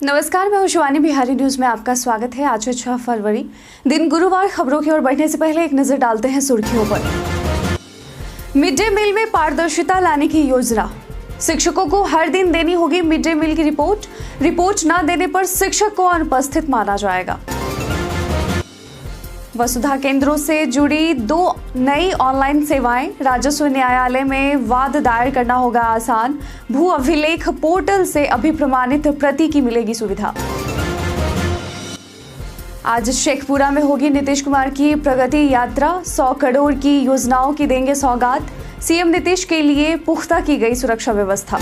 नमस्कार, मैं हूं शिवानी। बिहारी न्यूज में आपका स्वागत है। आज है 6 फरवरी, दिन गुरुवार। खबरों की ओर बढ़ने से पहले एक नजर डालते हैं सुर्खियों पर। मिड डे मील में पारदर्शिता लाने की योजना। शिक्षकों को हर दिन देनी होगी मिड डे मील की रिपोर्ट न देने पर शिक्षक को अनुपस्थित माना जाएगा। वसुधा केंद्रों से जुड़ी 2 नई ऑनलाइन सेवाएं। राजस्व न्यायालय में वाद दायर करना होगा आसान। भू अभिलेख पोर्टल से अभिप्रमाणित प्रति की मिलेगी सुविधा। आज शेखपुरा में होगी नीतीश कुमार की प्रगति यात्रा। 100 करोड़ की योजनाओं की देंगे सौगात। सीएम नीतीश के लिए पुख्ता की गई सुरक्षा व्यवस्था।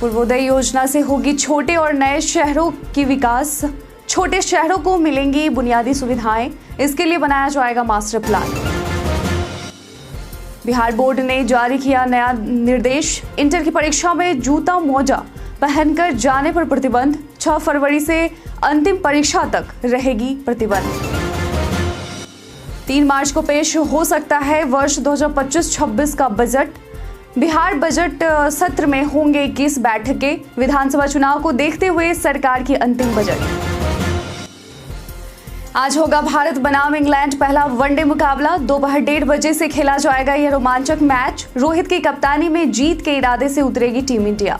पूर्वोदय योजना से होगी छोटे और नए शहरों की विकास। छोटे शहरों को मिलेंगी बुनियादी सुविधाएं। इसके लिए बनाया जाएगा मास्टर प्लान। बिहार बोर्ड ने जारी किया नया निर्देश। इंटर की परीक्षा में जूता मोजा पहनकर जाने पर प्रतिबंध। 6 फरवरी से अंतिम परीक्षा तक रहेगी प्रतिबंध। 3 मार्च को पेश हो सकता है वर्ष 2025-26 का बजट। बिहार बजट सत्र में होंगे 21 बैठकें। विधानसभा चुनाव को देखते हुए सरकार की अंतिम बजट। आज होगा भारत बनाम इंग्लैंड पहला वनडे मुकाबला। दोपहर 1:30 बजे से खेला जाएगा यह रोमांचक मैच। रोहित की कप्तानी में जीत के इरादे से उतरेगी टीम इंडिया।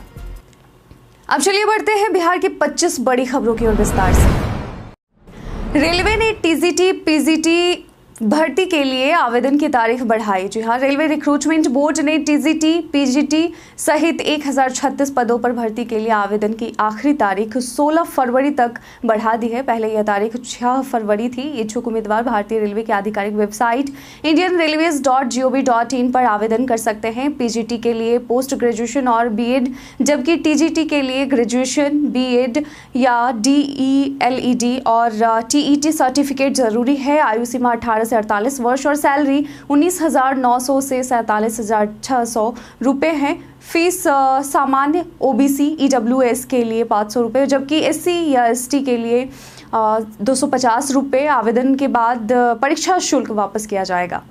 अब चलिए बढ़ते हैं बिहार की 25 बड़ी खबरों की ओर विस्तार से। रेलवे ने टीजीटी पीजीटी भर्ती के लिए आवेदन की तारीख बढ़ाई। जी हां, रेलवे रिक्रूटमेंट बोर्ड ने टीजीटी पीजीटी सहित 1036 पदों पर भर्ती के लिए आवेदन की आखिरी तारीख 16 फरवरी तक बढ़ा दी है। पहले यह तारीख 6 फरवरी थी। इच्छुक उम्मीदवार भारतीय रेलवे की आधिकारिक वेबसाइट indianrailways.gov.in पर आवेदन कर सकते हैं। पीजीटी के लिए पोस्ट ग्रेजुएशन और बीएड, जबकि टीजीटी के लिए ग्रेजुएशन, बीएड या डीईएलईडी और टीईटी सर्टिफिकेट जरूरी है। आयु सीमा 18 से 48 वर्ष और सैलरी 19,900 से 47,600 रुपये है। फीस सामान्य ओबीसी ईडब्ल्यूएस के लिए 500 रुपये, जबकि एससी या एसटी के लिए 250 रुपये। आवेदन के बाद परीक्षा शुल्क वापस किया जाएगा।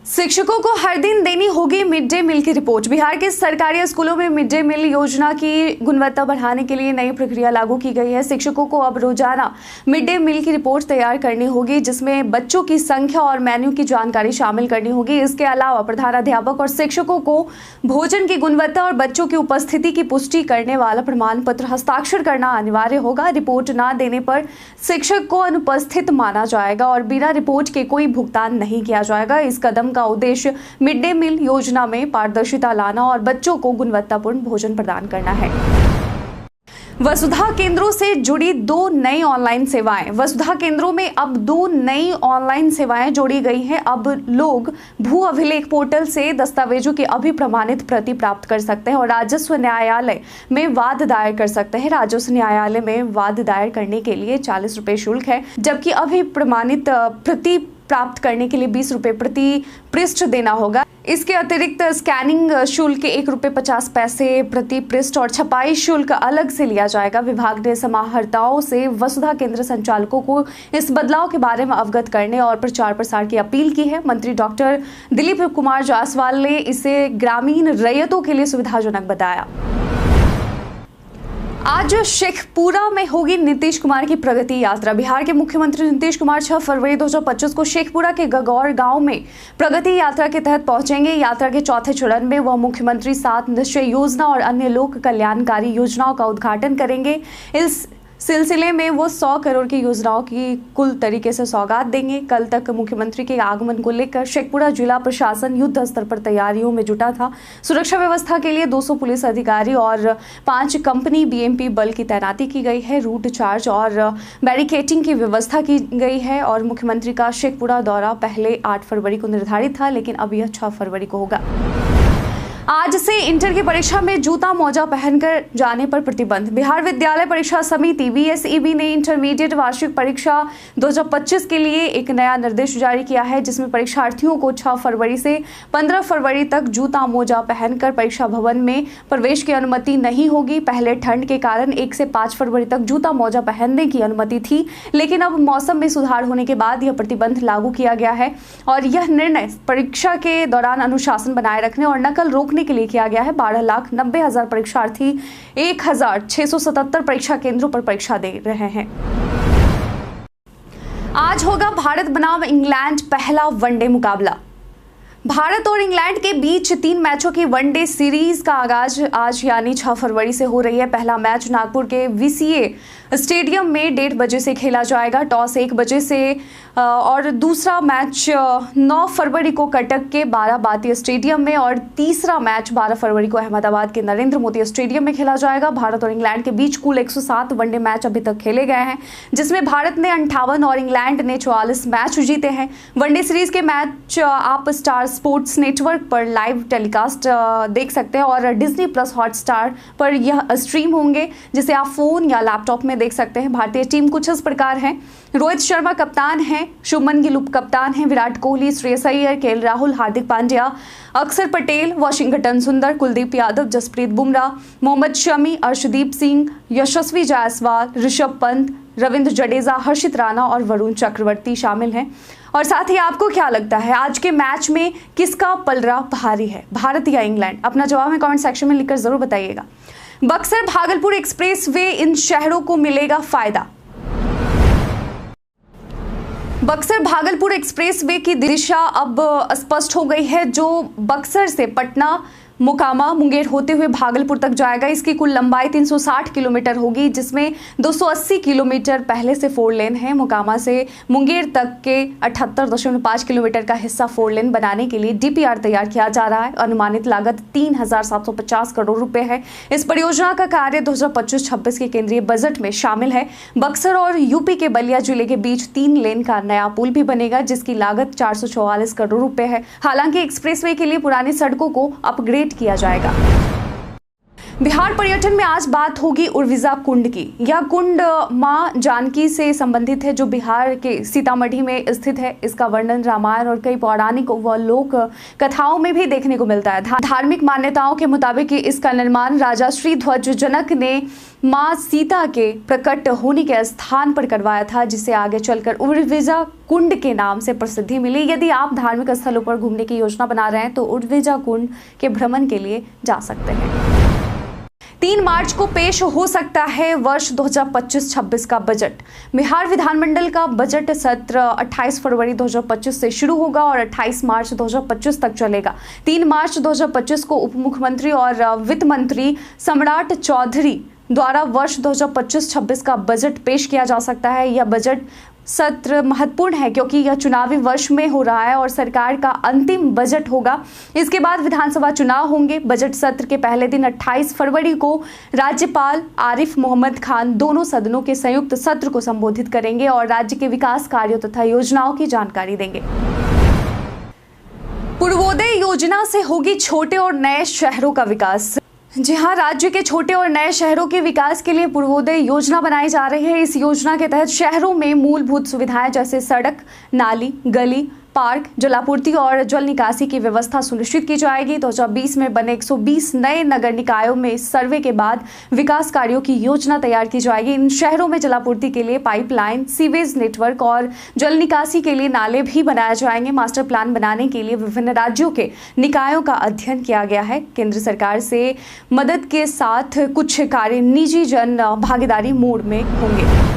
शिक्षकों को हर दिन देनी होगी मिड डे मील की रिपोर्ट। बिहार के सरकारी स्कूलों में मिड डे मील योजना की गुणवत्ता बढ़ाने के लिए नई प्रक्रिया लागू की गई है। शिक्षकों को अब रोजाना मिड डे मील की रिपोर्ट तैयार करनी होगी, जिसमें बच्चों की संख्या और मेन्यू की जानकारी शामिल करनी होगी। इसके अलावा प्रधानाध्यापक और शिक्षकों को भोजन की गुणवत्ता और बच्चों की उपस्थिति की पुष्टि करने वाला प्रमाण पत्र हस्ताक्षर करना अनिवार्य होगा। रिपोर्ट न देने पर शिक्षक को अनुपस्थित माना जाएगा और बिना रिपोर्ट के कोई भुगतान नहीं किया जाएगा। इस कदम का उद्देश्य मिड डे मील योजना में पारदर्शिता लाना और बच्चों को गुणवत्तापूर्ण भोजन प्रदान करना है। वसुधा केंद्रों से जुड़ी 2 नई ऑनलाइन सेवाएं। वसुधा केंद्रों में अब 2 नई ऑनलाइन सेवाएं जोड़ी गई हैं। अब लोग भू अभिलेख पोर्टल से दस्तावेजों की अभिप्रमाणित प्रति प्राप्त कर सकते हैं और राजस्व न्यायालय में वाद दायर कर सकते हैं। राजस्व न्यायालय में वाद दायर करने के लिए 40 रुपये शुल्क है, जबकि अभिप्रमाणित प्रति प्राप्त करने के लिए 20 रुपये प्रति पृष्ठ देना होगा। इसके अतिरिक्त स्कैनिंग शुल्क 1 रुपये 50 पैसे प्रति पृष्ठ और छपाई शुल्क अलग से लिया जाएगा। विभाग ने समाहर्ताओं से वसुधा केंद्र संचालकों को इस बदलाव के बारे में अवगत करने और प्रचार प्रसार की अपील की है। मंत्री डॉक्टर दिलीप कुमार जायसवाल ने इसे ग्रामीण रैयतों के लिए सुविधाजनक बताया। आज शेखपुरा में होगी नीतीश कुमार की प्रगति यात्रा। बिहार के मुख्यमंत्री नीतीश कुमार 6 फरवरी 2025 को शेखपुरा के गगौर गांव में प्रगति यात्रा के तहत पहुंचेंगे। यात्रा के चौथे चरण में वह मुख्यमंत्री 7 निश्चय योजना और अन्य लोक कल्याणकारी योजनाओं का उद्घाटन करेंगे। इस सिलसिले में वो 100 करोड़ की योजनाओं की कुल तरीके से सौगात देंगे। कल तक मुख्यमंत्री के आगमन को लेकर शेखपुरा जिला प्रशासन युद्ध स्तर पर तैयारियों में जुटा था। सुरक्षा व्यवस्था के लिए 200 पुलिस अधिकारी और 5 कंपनी बीएमपी बल की तैनाती की गई है। रूट चार्ज और बैरिकेटिंग की व्यवस्था की गई है और मुख्यमंत्री का शेखपुरा दौरा पहले 8 फरवरी को निर्धारित था, लेकिन अब यह 6 फरवरी को होगा। आज से इंटर की परीक्षा में जूता मोजा पहनकर जाने पर प्रतिबंध। बिहार विद्यालय परीक्षा समिति बीएसईबी ने इंटरमीडिएट वार्षिक परीक्षा 2025 के लिए एक नया निर्देश जारी किया है, जिसमें परीक्षार्थियों को 6 फरवरी से 15 फरवरी तक जूता मोजा पहनकर परीक्षा भवन में प्रवेश की अनुमति नहीं होगी। पहले ठंड के कारण 1 से 5 फरवरी तक जूता मोजा पहनने की अनुमति थी, लेकिन अब मौसम में सुधार होने के बाद यह प्रतिबंध लागू किया गया है और यह निर्णय परीक्षा के दौरान अनुशासन बनाए रखने और नकल रोकने जोड़ने के लिए किया गया है। 12,90,000 परीक्षार्थी 1,677 परीक्षा केंद्रों पर परीक्षा दे रहे हैं। आज होगा भारत बनाम इंग्लैंड पहला वनडे मुकाबला। भारत और इंग्लैंड के बीच 3 मैचों की वनडे सीरीज का आगाज आज यानी 6 फरवरी से हो रही है। पहला मैच नागपुर के वीसीए स्टेडियम में 1:30 बजे से खेला जाएगा, टॉस 1 बजे से, और दूसरा मैच 9 फरवरी को कटक के बाराबाती स्टेडियम में, और तीसरा मैच 12 फरवरी को अहमदाबाद के नरेंद्र मोदी स्टेडियम में खेला जाएगा। भारत और इंग्लैंड के बीच कुल 107 वनडे मैच अभी तक खेले गए हैं, जिसमें भारत ने 58 और इंग्लैंड ने 44 मैच जीते हैं। वनडे सीरीज के मैच आप स्टार स्पोर्ट्स नेटवर्क पर लाइव टेलीकास्ट देख सकते हैं, और डिज्नी प्लस हॉटस्टार पर यह स्ट्रीम होंगे, जिसे आप फोन या लैपटॉप में देख सकते हैं। भारतीय टीम कुछ इस प्रकार है: रोहित शर्मा कप्तान हैं, शुभमन गिल उप कप्तान हैं, विराट कोहली, श्रेयस अय्यर, केएल राहुल, हार्दिक पांड्या, अक्षर पटेल, वाशिंगटन सुंदर, कुलदीप यादव, जसप्रीत बुमराह, मोहम्मद शमी, अर्शदीप सिंह, यशस्वी जायसवाल, ऋषभ पंत, रविंद्र जडेजा, हर्षित राणा और वरुण चक्रवर्ती शामिल हैं। और साथ ही आपको क्या लगता है आज के मैच में किसका पलड़ा भारी है, भारत या इंग्लैंड? अपना जवाब में कमेंट सेक्शन में लिखकर जरूर बताइएगा। बक्सर भागलपुर एक्सप्रेसवे, इन शहरों को मिलेगा फायदा। बक्सर भागलपुर एक्सप्रेसवे की दिशा अब स्पष्ट हो गई है, जो बक्सर से पटना, मोकामा, मुंगेर होते हुए भागलपुर तक जाएगा। इसकी कुल लंबाई 360 किलोमीटर होगी, जिसमें 280 किलोमीटर पहले से 4 लेन है। मोकामा से मुंगेर तक के 78.5 किलोमीटर का हिस्सा 4 लेन बनाने के लिए डीपीआर तैयार किया जा रहा है। अनुमानित लागत 3,750 करोड़ रुपए है। इस परियोजना का कार्य 2025-26 के केंद्रीय बजट में शामिल है। बक्सर और यूपी के बलिया जिले के बीच 3 लेन का नया पुल भी बनेगा, जिसकी लागत 444 करोड़ रुपए है। हालांकि एक्सप्रेसवे के लिए पुरानी सड़कों को अपग्रेड किया जाएगा। बिहार पर्यटन में आज बात होगी उर्विजा कुंड की। यह कुंड मां जानकी से संबंधित है, जो बिहार के सीतामढ़ी में स्थित है। इसका वर्णन रामायण और कई पौराणिक व लोक कथाओं में भी देखने को मिलता है। धार्मिक मान्यताओं के मुताबिक इसका निर्माण राजा श्रीध्वज जनक ने मां सीता के प्रकट होने के स्थान पर करवाया था, जिसे आगे चलकर उर्विजा कुंड के नाम से प्रसिद्धि मिली। यदि आप धार्मिक स्थलों पर घूमने की योजना बना रहे हैं तो उर्विजा कुंड के भ्रमण के लिए जा सकते हैं। 3 मार्च को पेश हो सकता है वर्ष 2025-26 का बजट। बिहार विधानमंडल का बजट सत्र 28 फरवरी 2025 से शुरू होगा और 28 मार्च 2025 तक चलेगा। 3 मार्च 2025 को उप मुख्यमंत्री और वित्त मंत्री सम्राट चौधरी द्वारा वर्ष 2025-26 का बजट पेश किया जा सकता है। यह बजट सत्र महत्वपूर्ण है क्योंकि यह चुनावी वर्ष में हो रहा है और सरकार का अंतिम बजट होगा। इसके बाद विधानसभा चुनाव होंगे। बजट सत्र के पहले दिन 28 फरवरी को राज्यपाल आरिफ मोहम्मद खान दोनों सदनों के संयुक्त सत्र को संबोधित करेंगे और राज्य के विकास कार्यों तथा योजनाओं की जानकारी देंगे। पूर्वोदय योजना से होगी छोटे और नए शहरों का विकास। जी हाँ, राज्य के छोटे और नए शहरों के विकास के लिए पूर्वोदय योजना बनाई जा रही है। इस योजना के तहत शहरों में मूलभूत सुविधाएं जैसे सड़क, नाली, गली, पार्क, जलापूर्ति और जल निकासी की व्यवस्था सुनिश्चित की जाएगी। 2020 में बने 120 नए नगर निकायों में सर्वे के बाद विकास कार्यों की योजना तैयार की जाएगी। इन शहरों में जलापूर्ति के लिए पाइपलाइन, सीवेज नेटवर्क और जल निकासी के लिए नाले भी बनाए जाएंगे। मास्टर प्लान बनाने के लिए विभिन्न राज्यों के निकायों का अध्ययन किया गया है। केंद्र सरकार से मदद के साथ कुछ कार्य निजी जन भागीदारी मोड में होंगे।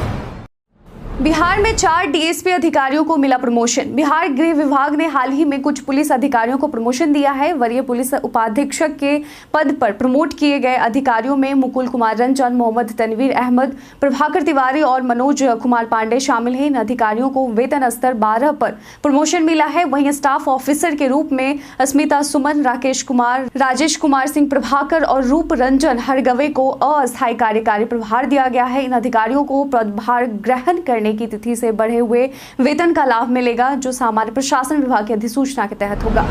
बिहार में 4 डीएसपी अधिकारियों को मिला प्रमोशन। बिहार गृह विभाग ने हाल ही में कुछ पुलिस अधिकारियों को प्रमोशन दिया है। वरीय पुलिस उपाधीक्षक के पद पर प्रमोट किए गए अधिकारियों में मुकुल कुमार रंजन, मोहम्मद तनवीर अहमद, प्रभाकर तिवारी और मनोज कुमार पांडे शामिल हैं। इन अधिकारियों को वेतन स्तर 12 पर प्रमोशन मिला है। वहीं स्टाफ ऑफिसर के रूप में अस्मिता सुमन, राकेश कुमार, राजेश कुमार सिंह, प्रभाकर और रूप रंजन हरगवे को अस्थायी कार्यकारी प्रभार दिया गया है। इन अधिकारियों को प्रभार ग्रहण करने की तिथि से बढ़े हुए वेतन का लाभ मिलेगा, जो सामान्य प्रशासन विभाग की अधिसूचना के तहत होगा।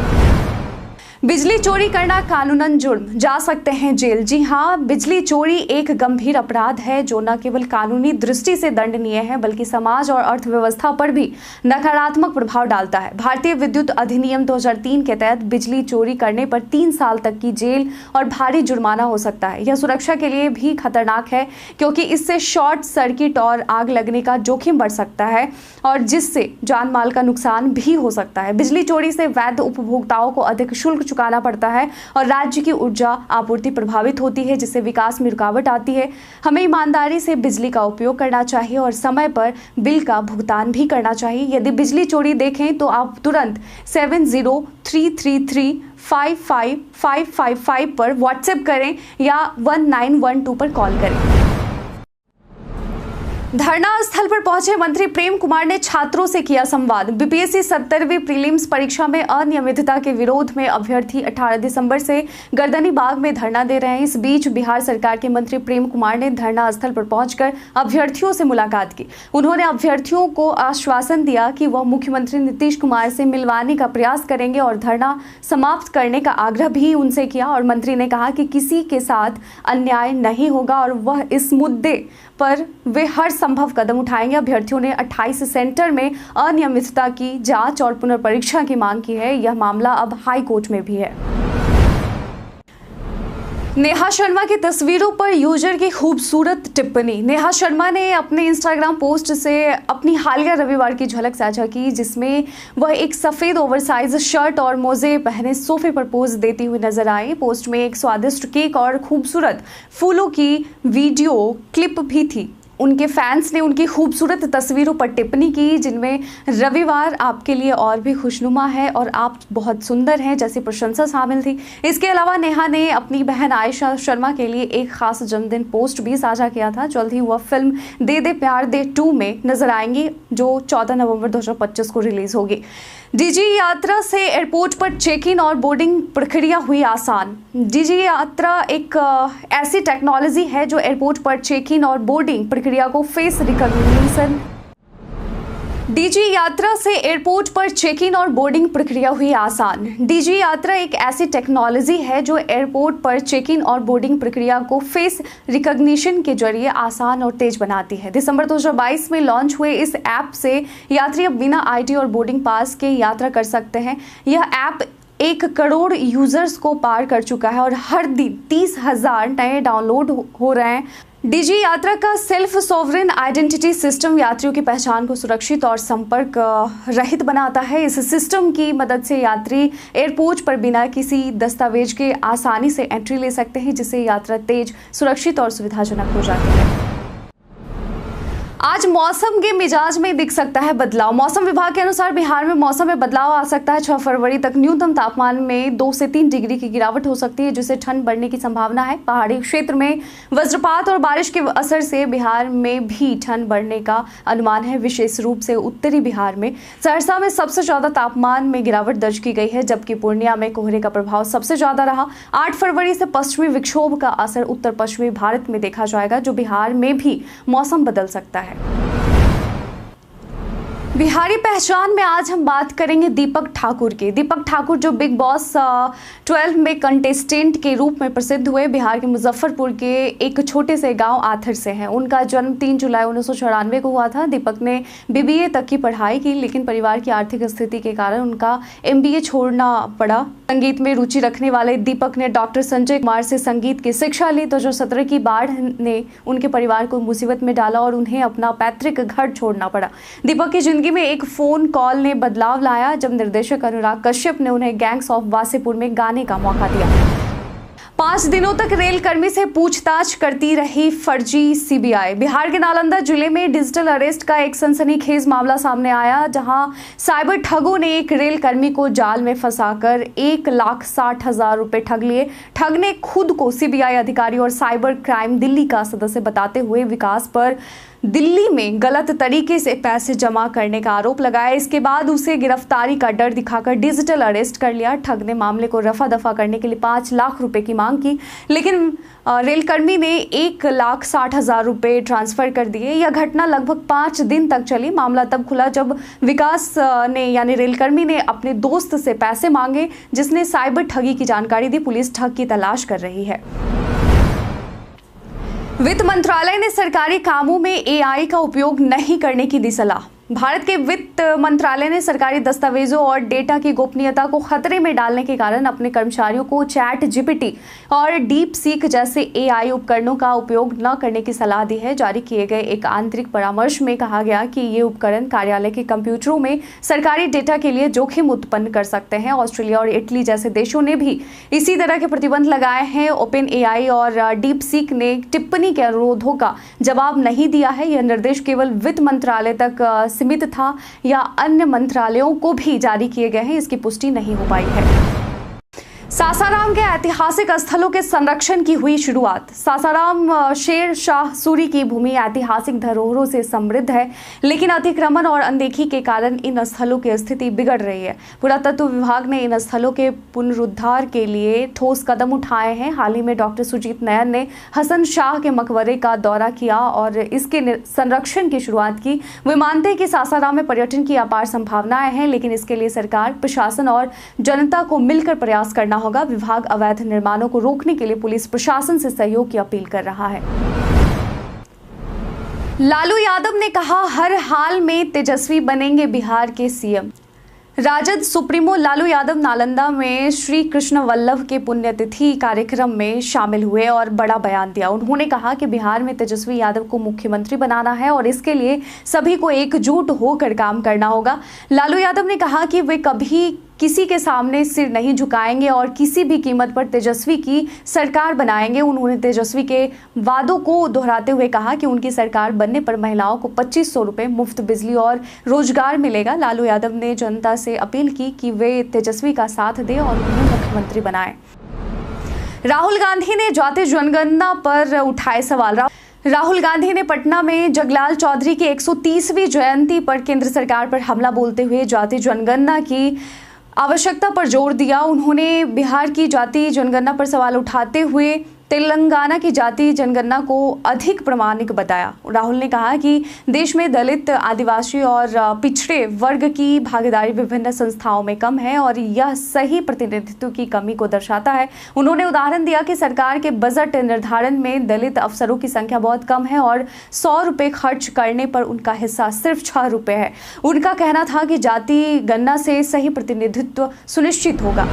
बिजली चोरी करना कानूनन जुर्म, जा सकते हैं जेल। जी हाँ, बिजली चोरी एक गंभीर अपराध है जो न केवल कानूनी दृष्टि से दंडनीय है बल्कि समाज और अर्थव्यवस्था पर भी नकारात्मक प्रभाव डालता है। भारतीय विद्युत अधिनियम 2003 के तहत बिजली चोरी करने पर 3 साल तक की जेल और भारी जुर्माना हो सकता है। यह सुरक्षा के लिए भी खतरनाक है क्योंकि इससे शॉर्ट सर्किट और आग लगने का जोखिम बढ़ सकता है और जिससे जान माल का नुकसान भी हो सकता है। बिजली चोरी से वैध उपभोक्ताओं को अधिक शुल्क चुकाना पड़ता है और राज्य की ऊर्जा आपूर्ति प्रभावित होती है, जिससे विकास में रुकावट आती है। हमें ईमानदारी से बिजली का उपयोग करना चाहिए और समय पर बिल का भुगतान भी करना चाहिए। यदि बिजली चोरी देखें तो आप तुरंत 7033355555 पर व्हाट्सएप करें या 1912 पर कॉल करें। धरना स्थल पर पहुंचे मंत्री प्रेम कुमार ने छात्रों से किया संवाद। बीपीएससी 70वीं प्रीलिम्स परीक्षा में अनियमितता के विरोध में अभ्यर्थी 18 दिसंबर से गर्दनी बाग में धरना दे रहे हैं। इस बीच बिहार सरकार के मंत्री प्रेम कुमार ने धरना स्थल पर पहुंचकर अभ्यर्थियों से मुलाकात की। उन्होंने अभ्यर्थियों को आश्वासन दिया कि वह मुख्यमंत्री नीतीश कुमार से मिलवाने का प्रयास करेंगे और धरना समाप्त करने का आग्रह भी उनसे किया। और मंत्री ने कहा कि किसी के साथ अन्याय नहीं होगा और वह इस मुद्दे पर वे हर संभव कदम उठाएंगे। अभ्यर्थियों ने 28 सेंटर में अनियमितता की जांच और पुनर्परीक्षा की मांग की है। यह मामला अब हाई कोर्ट में भी है। नेहा शर्मा की तस्वीरों पर यूजर की खूबसूरत टिप्पणी। नेहा शर्मा ने अपने इंस्टाग्राम पोस्ट से अपनी हालिया रविवार की झलक साझा की, जिसमें वह एक सफेद ओवरसाइज शर्ट और मोजे पहने सोफे पर पोज देती हुई नजर आई। पोस्ट में एक स्वादिष्ट केक और खूबसूरत फूलों की वीडियो क्लिप भी थी। उनके फैंस ने उनकी खूबसूरत तस्वीरों पर टिप्पणी की, जिनमें रविवार आपके लिए और भी खुशनुमा है और आप बहुत सुंदर हैं जैसी प्रशंसा शामिल थी। इसके अलावा नेहा ने अपनी बहन आयशा शर्मा के लिए एक खास जन्मदिन पोस्ट भी साझा किया था। जल्द ही वह फिल्म दे दे प्यार दे 2 में नजर आएंगी, जो 14 नवंबर 2025 को रिलीज होगी। डीजी यात्रा से एयरपोर्ट पर चेक इन और बोर्डिंग प्रक्रिया हुई आसान। डीजी यात्रा एक ऐसी टेक्नोलॉजी है जो एयरपोर्ट पर चेक इन और बोर्डिंग प्रक्रिया को फेस रिकॉग्निशन डीजी यात्रा से एयरपोर्ट पर चेक इन और बोर्डिंग प्रक्रिया हुई आसान। डीजी यात्रा एक ऐसी टेक्नोलॉजी है जो एयरपोर्ट पर चेक इन और बोर्डिंग प्रक्रिया को फेस रिकॉग्निशन के जरिए आसान और तेज बनाती है। दिसंबर 2022 में लॉन्च हुए इस ऐप से यात्री अब बिना आईडी और बोर्डिंग पास के यात्रा कर सकते हैं। यह ऐप 1 करोड़ यूजर्स को पार कर चुका है और हर दिन 30,000 नए डाउनलोड हो रहे हैं। डीजी यात्रा का सेल्फ सॉवरेन आइडेंटिटी सिस्टम यात्रियों की पहचान को सुरक्षित और संपर्क रहित बनाता है। इस सिस्टम की मदद से यात्री एयरपोर्ट पर बिना किसी दस्तावेज के आसानी से एंट्री ले सकते हैं, जिससे यात्रा तेज, सुरक्षित और सुविधाजनक हो जाती है। आज मौसम के मिजाज में दिख सकता है बदलाव। मौसम विभाग के अनुसार बिहार में मौसम में बदलाव आ सकता है। 6 फरवरी तक न्यूनतम तापमान में 2 से 3 डिग्री की गिरावट हो सकती है, जिससे ठंड बढ़ने की संभावना है। पहाड़ी क्षेत्र में वज्रपात और बारिश के असर से बिहार में भी ठंड बढ़ने का अनुमान है। विशेष रूप से उत्तरी बिहार में सहरसा में सबसे ज्यादा तापमान में गिरावट दर्ज की गई है, जबकि पूर्णिया में कोहरे का प्रभाव सबसे ज्यादा रहा। 8 फरवरी से पश्चिमी विक्षोभ का असर उत्तर पश्चिमी भारत में देखा जाएगा, जो बिहार में भी मौसम बदल सकता है। बिहारी पहचान में आज हम बात करेंगे दीपक ठाकुर की। दीपक ठाकुर जो बिग बॉस 12 में कंटेस्टेंट के रूप में प्रसिद्ध हुए, बिहार के मुजफ्फरपुर के एक छोटे से गांव आथर से हैं। उनका जन्म 3 जुलाई 1994 को हुआ था। दीपक ने बीबीए तक की पढ़ाई की, लेकिन परिवार की आर्थिक स्थिति के कारण उनका एमबीए छोड़ना पड़ा। संगीत में रुचि रखने वाले दीपक ने डॉक्टर संजय कुमार से संगीत की शिक्षा ली, तो जो 17 की बाढ़ ने उनके परिवार को मुसीबत में डाला और उन्हें अपना पैतृक घर छोड़ना पड़ा। दीपक की जिंदगी में एक फोन कॉल ने बदलाव लाया, जब निर्देशक अनुराग कश्यप ने उन्हें गैंग्स ऑफ वासेपुर में गाने का मौका दिया। 5 दिनों तक रेल कर्मी से पूछताछ करती रही फर्जी सीबीआई। बिहार के नालंदा जिले में डिजिटल अरेस्ट का एक सनसनीखेज मामला सामने आया, जहां साइबर ठगों ने एक रेल कर्मी को जाल में फंसाकर 1,60,000 रुपए ठग लिए। ठग ने खुद को सीबीआई अधिकारी और साइबर क्राइम दिल्ली का सदस्य बताते हुए विकास पर दिल्ली में गलत तरीके से पैसे जमा करने का आरोप लगाया। इसके बाद उसे गिरफ्तारी का डर दिखाकर डिजिटल अरेस्ट कर लिया। ठग ने मामले को रफा दफा करने के लिए 5 लाख रुपए की मांग की, लेकिन रेलकर्मी ने 1,60,000 रुपए ट्रांसफर कर दिए। यह घटना लगभग 5 दिन तक चली। मामला तब खुला जब विकास ने यानी रेलकर्मी ने अपने दोस्त से पैसे मांगे, जिसने साइबर ठगी की जानकारी दी। पुलिस ठग की तलाश कर रही है। वित्त मंत्रालय ने सरकारी कामों में एआई का उपयोग नहीं करने की दी सलाह। भारत के वित्त मंत्रालय ने सरकारी दस्तावेजों और डेटा की गोपनीयता को खतरे में डालने के कारण अपने कर्मचारियों को चैट जीपीटी और डीप सीक जैसे एआई उपकरणों का उपयोग न करने की सलाह दी है। जारी किए गए एक आंतरिक परामर्श में कहा गया कि ये उपकरण कार्यालय के कंप्यूटरों में सरकारी डेटा के लिए जोखिम उत्पन्न कर सकते हैं। ऑस्ट्रेलिया और इटली जैसे देशों ने भी इसी तरह के प्रतिबंध लगाए हैं। ओपन एआई और डीप सीक ने टिप्पणी के अनुरोधों का जवाब नहीं दिया है। यह निर्देश केवल वित्त मंत्रालय तक सीमित था या अन्य मंत्रालयों को भी जारी किए गए हैं, इसकी पुष्टि नहीं हो पाई है। सासाराम के ऐतिहासिक स्थलों के संरक्षण की हुई शुरुआत। सासाराम शेर शाह सूरी की भूमि ऐतिहासिक धरोहरों से समृद्ध है, लेकिन अतिक्रमण और अनदेखी के कारण इन स्थलों की स्थिति बिगड़ रही है। पुरातत्व विभाग ने इन स्थलों के पुनरुद्धार के लिए ठोस कदम उठाए हैं। हाल ही में डॉक्टर सुजीत नयन ने हसन शाह के मकबरे का दौरा किया और इसके संरक्षण की शुरुआत की। वे मानते हैं कि सासाराम में पर्यटन की अपार संभावनाएं हैं, लेकिन इसके लिए सरकार, प्रशासन और जनता को मिलकर प्रयास करना होगा। विभाग अवैध निर्माणों को रोकने के लिए पुलिस प्रशासन से सहयोग की अपील कर रहा है। लालू यादव ने कहा, हर हाल में तेजस्वी बनेंगे बिहार के सीएम। राजद सुप्रीमो लालू यादव नालंदा में श्री कृष्ण वल्लभ के पुण्यतिथि कार्यक्रम में शामिल हुए और बड़ा बयान दिया। उन्होंने कहा कि बिहार में तेजस्वी यादव को मुख्यमंत्री बनाना है और इसके लिए सभी को एकजुट होकर काम करना होगा। लालू यादव ने कहा कि वे कभी किसी के सामने सिर नहीं झुकाएंगे और किसी भी कीमत पर तेजस्वी की सरकार बनाएंगे। उन्होंने तेजस्वी के वादों को दोहराते हुए कहा कि उनकी सरकार बनने पर महिलाओं को 2500 रुपये मुफ्त बिजली और रोजगार मिलेगा। लालू यादव ने जनता से अपील की कि वे तेजस्वी का साथ दें और उन्हें मुख्यमंत्री बनाएं। राहुल गांधी ने जाति जनगणना पर उठाए सवाल। राहुल गांधी ने पटना में जगलाल चौधरी की 130वीं जयंती पर केंद्र सरकार पर हमला बोलते हुए जाति जनगणना की आवश्यकता पर जोर दिया। उन्होंने बिहार की जाति जनगणना पर सवाल उठाते हुए तेलंगाना की जाति जनगणना को अधिक प्रामाणिक बताया। राहुल ने कहा कि देश में दलित, आदिवासी और पिछड़े वर्ग की भागीदारी विभिन्न संस्थाओं में कम है और यह सही प्रतिनिधित्व की कमी को दर्शाता है। उन्होंने उदाहरण दिया कि सरकार के बजट निर्धारण में दलित अफसरों की संख्या बहुत कम है और 100 रुपये खर्च करने पर उनका हिस्सा सिर्फ 6 रुपये है। उनका कहना था कि जाति गणना से सही प्रतिनिधित्व सुनिश्चित होगा।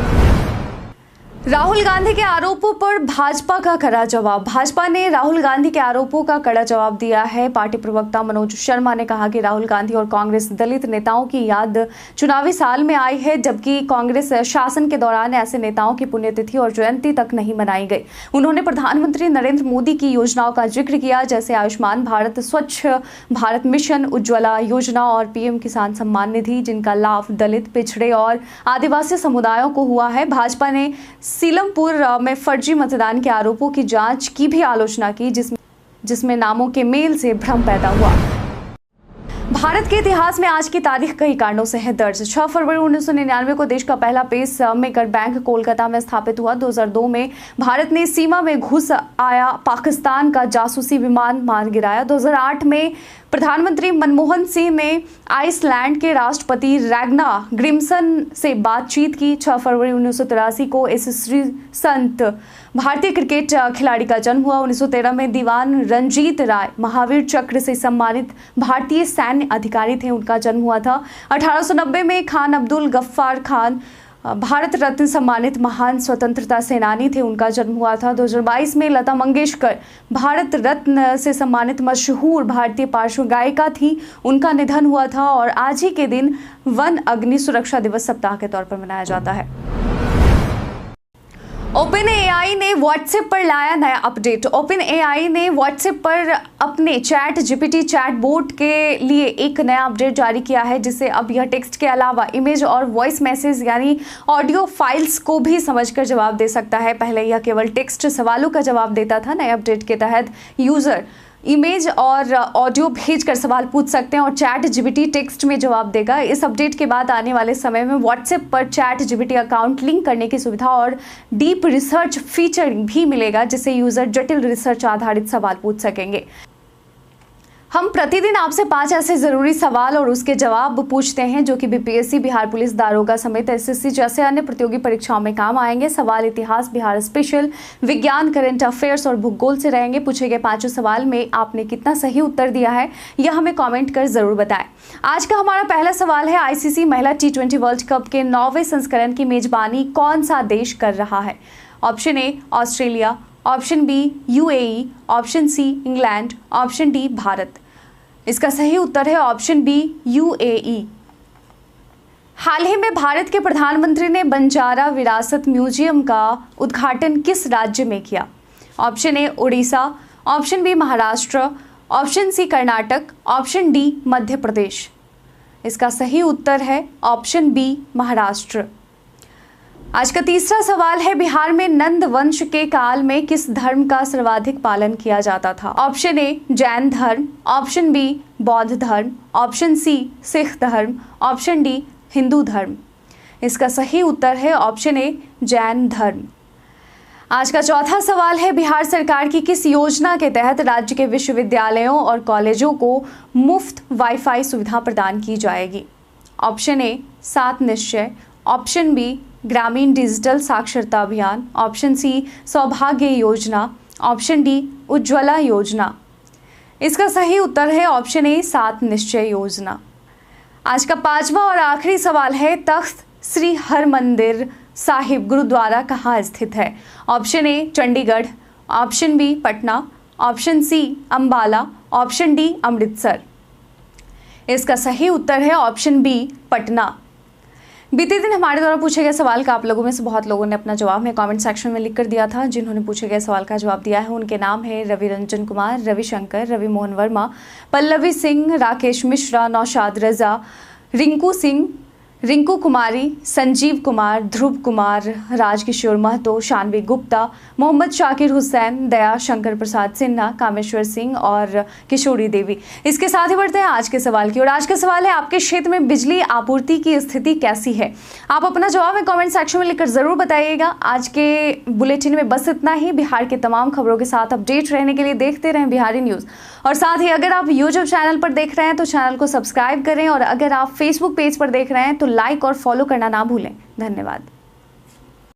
राहुल गांधी के आरोपों पर भाजपा का कड़ा जवाब। भाजपा ने राहुल गांधी के आरोपों का कड़ा जवाब दिया है। पार्टी प्रवक्ता मनोज शर्मा ने कहा कि राहुल गांधी और कांग्रेस दलित नेताओं की याद चुनावी साल में आई है, जबकि कांग्रेस शासन के दौरान ऐसे नेताओं की पुण्यतिथि और जयंती तक नहीं मनाई गई। उन्होंने प्रधानमंत्री नरेंद्र मोदी की योजनाओं का जिक्र किया, जैसे आयुष्मान भारत, स्वच्छ भारत मिशन, उज्ज्वला योजना और पीएम किसान सम्मान निधि, जिनका लाभ दलित, पिछड़े और आदिवासी समुदायों को हुआ है। भाजपा ने सीलमपुर में फर्जी मतदान के आरोपों की जांच की भी आलोचना की, जिसमें नामों के मेल से भ्रम पैदा हुआ। भारत के इतिहास में आज की तारीख कई कारणों से है दर्ज। 6 फरवरी 1999 को देश का पहला पेस मेकर बैंक कोलकाता में स्थापित हुआ। 2002 में भारत ने सीमा में घुस आया पाकिस्तान का जासूसी विमान मार गिराया। 2008 में प्रधानमंत्री मनमोहन सिंह ने आइसलैंड के राष्ट्रपति रैग्ना ग्रिम्सन से बातचीत की। 6 फरवरी 1983 को इस श्री संत भारतीय क्रिकेट खिलाड़ी का जन्म हुआ। 1913 में दीवान रंजीत राय महावीर चक्र से सम्मानित भारतीय सैन्य अधिकारी थे, उनका जन्म हुआ था। 1890 में खान अब्दुल गफ्फार खान भारत रत्न सम्मानित महान स्वतंत्रता सेनानी थे, उनका जन्म हुआ था। 2022 में लता मंगेशकर भारत रत्न से सम्मानित मशहूर भारतीय पार्श्व गायिका थी, उनका निधन हुआ था। और आज ही के दिन वन अग्नि सुरक्षा दिवस सप्ताह के तौर पर मनाया जाता है। ओपन एआई ने व्हाट्सएप पर लाया नया अपडेट। ओपन एआई ने व्हाट्सएप पर अपने चैट जीपीटी चैटबॉट के लिए एक नया अपडेट जारी किया है, जिससे अब यह टेक्स्ट के अलावा इमेज और वॉइस मैसेज यानी ऑडियो फाइल्स को भी समझकर जवाब दे सकता है। पहले यह केवल टेक्स्ट सवालों का जवाब देता था। नए अपडेट के तहत यूजर इमेज और ऑडियो भेजकर सवाल पूछ सकते हैं और चैट जीपीटी टेक्स्ट में जवाब देगा। इस अपडेट के बाद आने वाले समय में व्हाट्सएप पर चैट जीपीटी अकाउंट लिंक करने की सुविधा और डीप रिसर्च फीचर भी मिलेगा, जिससे यूजर जटिल रिसर्च आधारित सवाल पूछ सकेंगे। हम प्रतिदिन आपसे 5 ऐसे जरूरी सवाल और उसके जवाब पूछते हैं जो कि बीपीएससी, बिहार पुलिस दारोगा समेत एसएससी जैसे अन्य प्रतियोगी परीक्षाओं में काम आएंगे। सवाल इतिहास, बिहार स्पेशल, विज्ञान, करंट अफेयर्स और भूगोल से रहेंगे। पूछे गए 5 सवाल में आपने कितना सही उत्तर दिया है यह हमें कॉमेंट कर जरूर बताएं। आज का हमारा पहला सवाल है, आईसीसी महिला T20 वर्ल्ड कप के 9वें संस्करण की मेजबानी कौन सा देश कर रहा है? Option A Australia, option B UAE, option C England, option D Bharat. इसका सही उत्तर है ऑप्शन बी यूएई। हाल ही में भारत के प्रधानमंत्री ने बंजारा विरासत म्यूजियम का उद्घाटन किस राज्य में किया? Option A Orissa, option B Maharashtra, option C Karnataka, option D Madhya Pradesh. इसका सही उत्तर है ऑप्शन बी महाराष्ट्र। आज का तीसरा सवाल है, बिहार में नंद वंश के काल में किस धर्म का सर्वाधिक पालन किया जाता था? ऑप्शन ए जैन धर्म, ऑप्शन बी बौद्ध धर्म, ऑप्शन सी सिख धर्म, ऑप्शन डी हिंदू धर्म। इसका सही उत्तर है ऑप्शन ए जैन धर्म। आज का चौथा सवाल है, बिहार सरकार की किस योजना के तहत राज्य के विश्वविद्यालयों और कॉलेजों को मुफ्त वाईफाई सुविधा प्रदान की जाएगी? ऑप्शन ए 7 निश्चय, ऑप्शन बी ग्रामीण डिजिटल साक्षरता अभियान, ऑप्शन सी सौभाग्य योजना, ऑप्शन डी उज्ज्वला योजना। इसका सही उत्तर है ऑप्शन ए 7 निश्चय योजना। आज का 5वां और आखिरी सवाल है, तख्त श्री हरमंदिर साहिब गुरुद्वारा कहाँ स्थित है? Option A Chandigarh, option B Patna, option C Ambala, option D Amritsar. इसका सही उत्तर है ऑप्शन बी पटना। बीते दिन हमारे द्वारा पूछे गए सवाल का आप लोगों में से बहुत लोगों ने अपना जवाब में कमेंट सेक्शन में लिख कर दिया था। जिन्होंने पूछे गए सवाल का जवाब दिया है उनके नाम है रवि रंजन कुमार, रविशंकर, रवि मोहन वर्मा, पल्लवी सिंह, राकेश मिश्रा, नौशाद रजा, रिंकू सिंह, रिंकू कुमारी, संजीव कुमार, ध्रुव कुमार, राजकिशोर महतो, शानवी गुप्ता, मोहम्मद शाकिर हुसैन, दया शंकर प्रसाद सिन्हा, कामेश्वर सिंह और किशोरी देवी। इसके साथ ही बढ़ते हैं आज के सवाल की और आज का सवाल है, आपके क्षेत्र में बिजली आपूर्ति की स्थिति कैसी है? आप अपना जवाब में कमेंट सेक्शन में लिखकर जरूर बताइएगा। आज के बुलेटिन में बस इतना ही। बिहार के तमाम खबरों के साथ अपडेट रहने के लिए देखते रहें बिहारी न्यूज़। और साथ ही अगर आप यूट्यूब चैनल पर देख रहे हैं तो चैनल को सब्सक्राइब करें और अगर आप फेसबुक पेज पर देख रहे हैं तो लाइक और फॉलो करना ना भूलें। धन्यवाद।